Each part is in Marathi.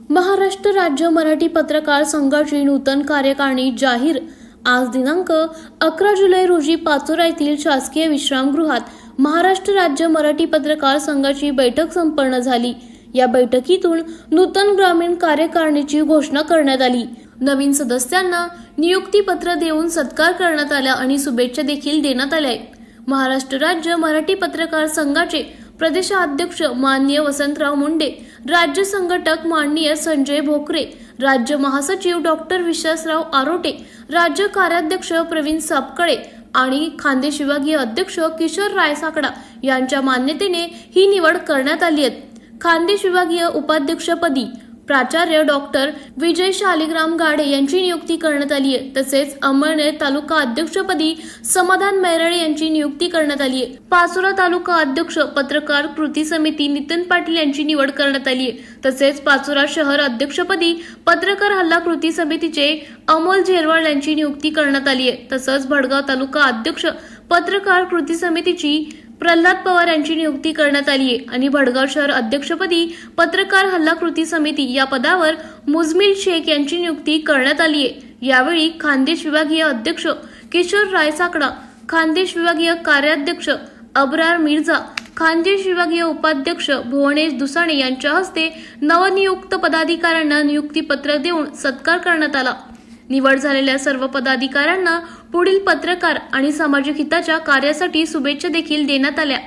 महाराष्ट्र राज्य मराठी पत्रकार संघाची नूतन कार्यकारिणी जाहीर। आज दिनांक 11 जुलै रोजी पाचोरा येथील शासकीय विश्रामगृहात महाराष्ट्र राज्य मराठी पत्रकार संघाची बैठक संपन्न झाली। या बैठकीतून नूतन ग्रामीण कार्यकारिणीची घोषणा करण्यात आली। नवीन सदस्यांना नियुक्ती पत्र देऊन सत्कार करण्यात आला आणि शुभेच्छा देखील देण्यात आल्या। महाराष्ट्र राज्य मराठी पत्रकार संघाचे प्रदेशाध्यक्ष माननीय वसंतराव मुंडे, राज्य संघटक माननीय संजय भोकरे, राज्य महासचिव डॉक्टर विश्वासराव आरोटे, राज्य कार्याध्यक्ष प्रवीण सापकळे आणि खान्देश विभागीय अध्यक्ष किशोर रायसाकडा यांच्या मान्यतेने ही निवड करण्यात आली आहे। खान्देश विभागीय उपाध्यक्षपदी प्राचार्य डॉक्टर विजय शालिग्राम गाडे यांची नियुक्ती करण्यात आली आहे। तसेच अंमळनेर तालुका अध्यक्षपदी समाधान मैराळे यांची नियुक्ती करण्यात आली आहे। पाचोरा तालुका अध्यक्ष पत्रकार कृती समिती नितीन पाटील यांची निवड करण्यात आली आहे। तसेच पाचोरा शहर अध्यक्षपदी पत्रकार हल्ला कृती समितीचे अमोल झेरवाळ यांची नियुक्ती करण्यात आली आहे। तसंच भडगाव तालुका अध्यक्ष पत्रकार कृती समितीची प्रल्हाद पवार यांची नियुक्ती करण्यात आली आहे आणि भडगाव शहर अध्यक्षपदी पत्रकार हल्ला कृती समिती या पदावर मुजमिल शेख यांची नियुक्ती करण्यात आली आहे। यावेळी खान्देश विभागीय अध्यक्ष किशोर रायसाकडा, खान्देश विभागीय कार्याध्यक्ष अब्रार मिर्झा, खान्देश विभागीय उपाध्यक्ष भुवनेश दुसाणे यांच्या हस्ते नवनियुक्त पदाधिकाऱ्यांना नियुक्तीपत्र देऊन सत्कार करण्यात आला। निवड झालेल्या सर्व पदाधिकाऱ्यांना पुढील पत्रकार आणि सामाजिक हिताच्या कार्यासाठी शुभेच्छा देखील देण्यात आल्या।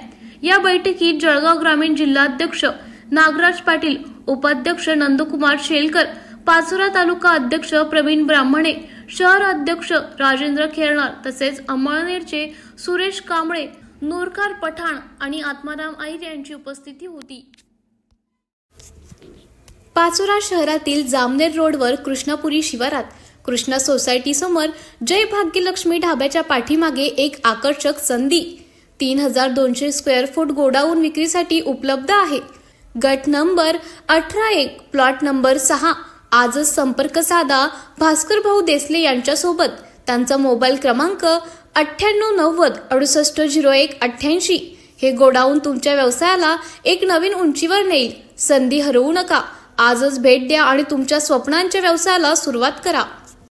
या बैठकीत जळगाव ग्रामीण जिल्हाध्यक्ष नागराज पाटील, उपाध्यक्ष नंदकुमार शेलकर, पाचोरा तालुका अध्यक्ष प्रवीण ब्राह्मणे, शहर अध्यक्ष राजेंद्र खेरणार, तसेच अंमळनेरचे सुरेश कांबळे, नूरकार पठाण आणि आत्माराम आईर यांची उपस्थिती होती। पाचोरा शहरातील जामनेर रोडवर कृष्णापुरी शिवारात कृष्णा सोसायटी समोर जय भाग्यलक्ष्मी ढाब्याच्या पाठीमागे एक आकर्षक संधी 3200 स्क्वेअर फूट गोडाऊन विक्रीसाठी उपलब्ध आहे। गट नंबर 18-1 प्लॉट नंबर 6। आजच संपर्क साधा भास्कर भाऊ देसले यांच्या सोबत। त्यांचा मोबाईल क्रमांक 9890680188। हे गोडाऊन तुमच्या व्यवसायाला एक नवीन उंचीवर नेईल। संधी हरवू नका। आजच भेट द्या आणि तुमच्या स्वप्नांच्या व्यवसायाला सुरुवात करा।